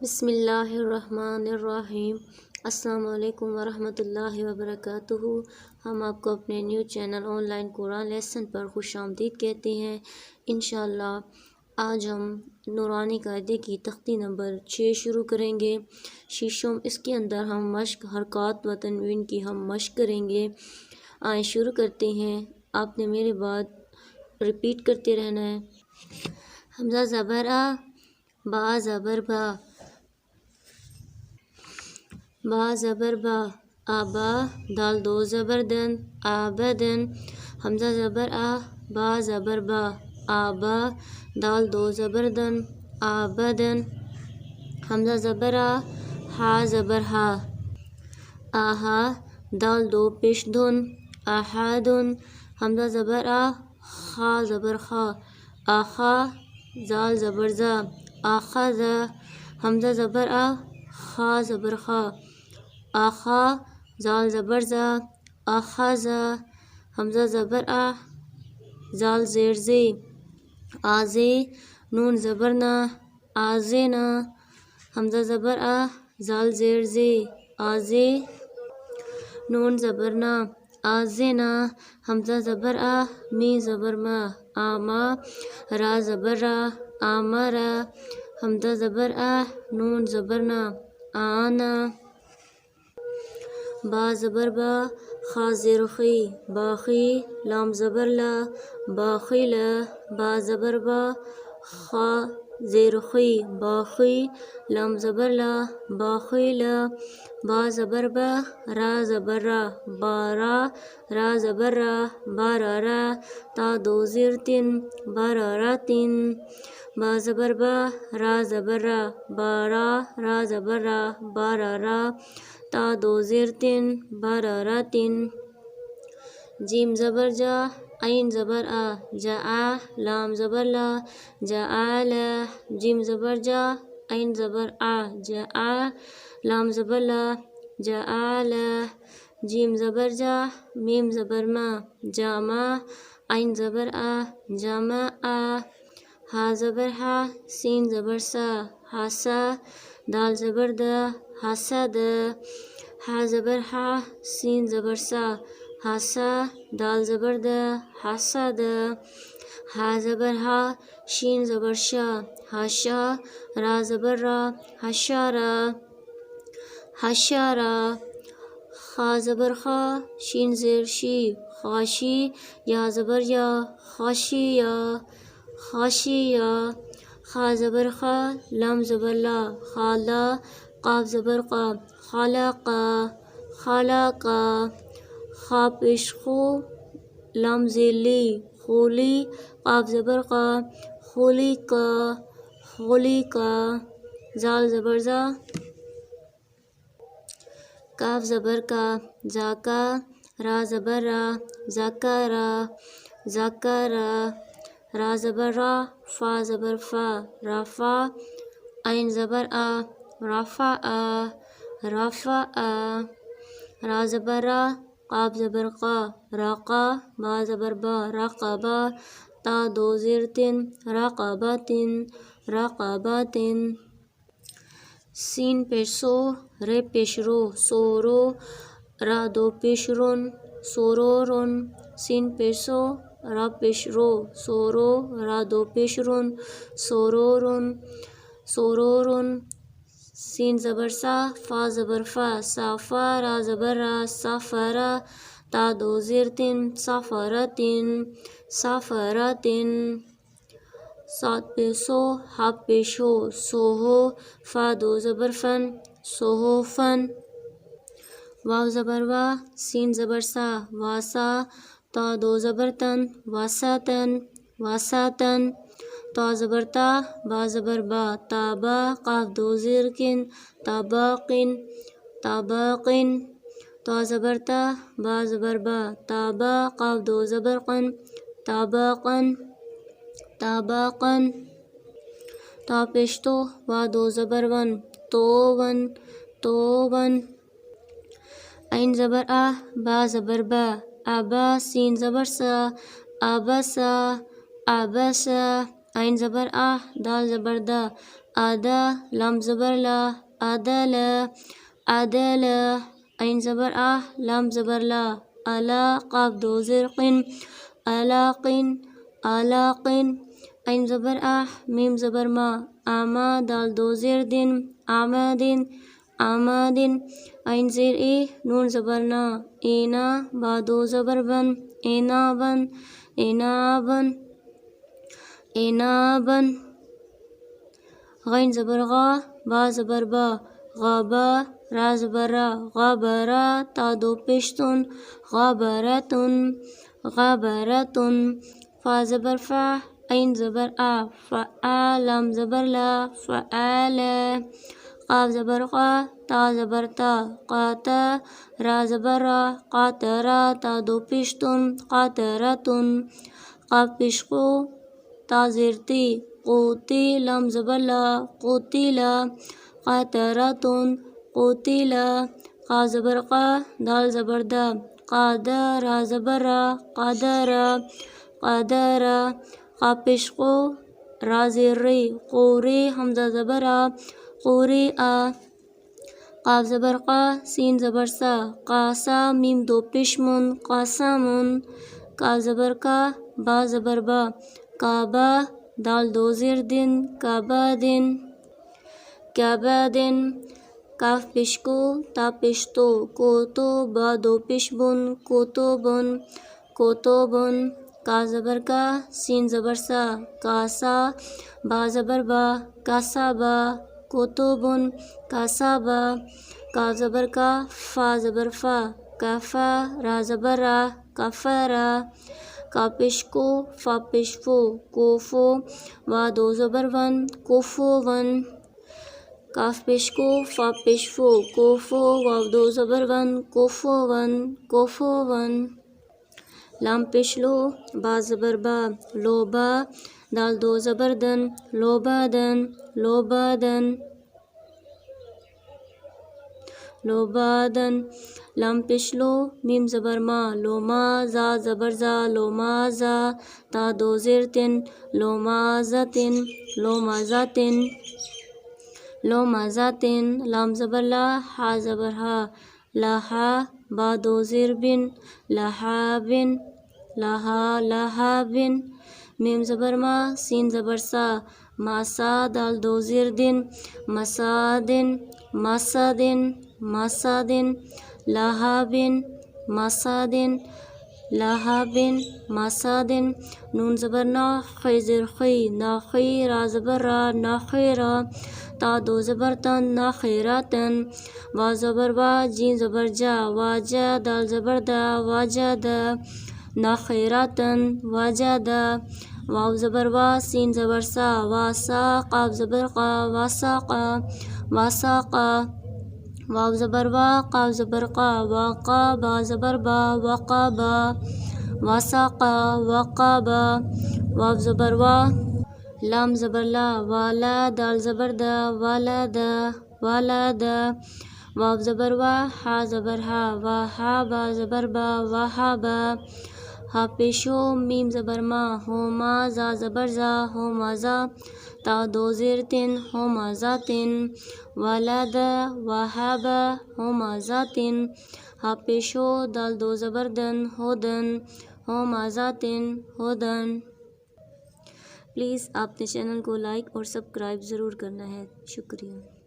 بسم اللہ الرحمن الرحیم۔ السلام علیکم ورحمۃ اللہ وبرکاتہ۔ ہم آپ کو اپنے new channel online Quran lesson پر خوش آمدید کہتے ہیں۔ انشاءاللہ آج ہم نورانی قاعدے کی تختی نمبر 6 شروع کریں گے۔ شیشم اس کے اندر ہم مشق حرکات و تنوین کی ہم مشق کریں گے۔ آئیں شروع کرتے ہیں۔ آپ نے میرے بعد ریپیٹ کرتے رہنا ہے۔ حمزہ زبر آ، با زبر با، با زبر با، آبا، دال دو زبر دن، آبدن، حمزہ زبر آ، با زبر با، آبا، دال دو زبر دن، آبدن، حمزہ زبر آ، ہا زبر ہا، آہا، دال دو پیش دھن، آہادن، حمزہ زبر آ، خا زبر خا، آخا، زال زبر زا، آخذا، حمزہ زبر آ، خا زبر خا، آخا، زال زبر زا، آخذا، حمزہ زبر آ، زال زیر زے، آزے، نون زبر نا، آزینا، حمزہ زبر آ، زال زیر زے، آزے، نون زبر نا، آزینا، حمزہ زبر آ، می زبر ما، آما، را زبر را، آمارا، حمزہ زبر آ، نون زبر نا، آنا، با زبر با، خا زیر خی، باخی، لام زبر لا، باخیلا، با زبر با، خا زیر خی، باخی، لام زبر لا، باخیلا، با زبر با، را زبر را، بارا، را زبر را، بارارا، تا دو زیر تن، باراراتن، با زبر با، را زبر را، بارا، را زبر را، بارارا، تا دو زیر تن، باراراتن، جیم زبر جا، عین زبر آ، جاء، لام زبر لا، جاءلا، جیم زبر جا، عین زبر آ، جاء، لام زبر لا، جاءلا، جیم زبر جا، میم زبر ما، جامع، عین زبر آ، جامع، ہا زبر ہا، سین زبر سا، ہاسا، دال زبر دا، حسد، ہا زبر ہا، سین زبر سا، ہاسا، دال زبر دا، حسد، ہا زبر ہا، شین زبر شا، ہاشا، را زبر را، حشارا، حشارا، خا زبر خا، شین زیر شی، خاشی، یا زبر یا، خاشیا، خاشیا، خا زبر خا، لام زبر لا، خالا، قاف زبر قا، خالقا، خالقا، خا پیش خو، لام زیر لی، خولی، قاف زبر قا، خولیقا، خولیقا، زال زبر زا، کاف زبر کا، زاکا، را زبر را، زاکارا، زاکارا، را زبر را، فا زبر فا، رافا، عین زبر آ، رافع، رافع، را زبر را، قاف زبر قا، راقا، با زبر با، راقبا، تا دو زیر تن، راقباتن، راقباتن، سین پیش سو، رے پیش رو، سورو، را دو پیش رن، سورورن، سین پیش سو، را پیش رو، سورو، را دو پیش رن، سورورن، سورورن، سین زبر سا، فا زبر فا، صافا، را زبر را، صافرا، تا دو زیر تن، صافراتن، صافراتن، صاد پیش سو، ہا پیش ہو، سوہو، فا دو زبر فن، سوہوفن، واو زبر وا، سین زبر سا، واسا، تا دو زبر تن، واساتن، واساتن، تا زبر تا، با زبر با، تابا، قاف دو زیر کن، تاباقن، تاباقن، تا زبر تا، با زبر با، تابا، قاف دو زبر قن، تاباقن، تاباقن، تا پیش تو، وا دو زبر ون، توون، توون، عین زبر آ، با زبر با، آبا، سین زبر سا، آبسا، آبسا، عین زبر آ، دال زبر دا، آدا لام زبر لا عدل عدل عین زبر لام زبر لا الا قاف دو زیر قن علاقن علاقن عین زبر میم زبر ما آما دال دو زیر دن آمادن آمادن عین زیر نون زبر نا اینا با دو زبر بن اینابن اینابن اینابن غین زبر غا با زبر با غابا را زبر را غابرا تا دو پشتن غابرتن غابرتن فا زبر فا عین زبر فعالم زبر لا فعال قاف زبر قا تا زبر تا قاتا را زبر را قاترا تا دو پشتن قاترتن قاف پشقو تا زیرتی قوتی لام زبر لا قوتیلا قاترتن قوتیلا قاف زبر قا دال زبر دا قادر را زبر را قادرا قادرا قاف پشقو را زیری قوری حمزہ زبر قوری قاف زبر قا سین زبر سا قاسا میم دو پشمن قاسمن کاف زبر کا با زبر با کعبہ دال دو زیر دن کعبہ دن کعبہ دن کاف پشکو تا پشتو کوتو با دو پشبن کوتوبن کوتوبن کا زبر کا سین زبر سا کاسا با زبر با کاسابا کوتوبن کاسابا کا زبر کا فا زبر فا کافا را زبر را کفرا کا پشکو فا پشفو کوفو وا دو زبر ون کوفو ون کاف پشکو فا پشفو کوفو واو دو زبر ون کوفو ون کوفو ون لام پشلو با زبر با لوبا دال دو زبر دن لوبادن لوبادن لوبادن لام پشلو میم زبر ما لوما زا زبر زا لوما زا تا دو زیر تن لوما زتن لوما زتن لوما زتن لام زبر لا حا زبر ہا لاحا با دو زیر بن لحابن لہا لہابن میم زبر ما سین زبر سا ماسا دال دو زیر دن مسادن مسادن مسادن لہابن مسادن لہابن مسادن نون زبر نا خی زیر خی ناخی را زبر را ناخیرا تا دو زبر تن ناخیراتن وا زبر وا جین زبر جا واجا دال زبر دا واجادا ناخیراتن واجادا واو زبر وا سین زبر سا واسا قاف زبر قا واساقا واساقا واو زبر وا قاف زبر قا واقا با زبر با وقابا واساقا وقابا واو زبر وا لام زبر لا والا دال زبر دا والادا والادا واو زبر وا حا زبر ہا واہا با زبر با وہابا ہا پیشو میم زبر ما ہوما زا زبر زا ہوما زا تا دو زیر تن ہوما زاتن والادا وہابا ہوما زاتن ہا پیشو دال دو زبر دن ہودن ہوما زاتن ہودن پلیز آپ نے چینل کو لائک اور سبسکرائب ضرور کرنا ہے. شکریہ.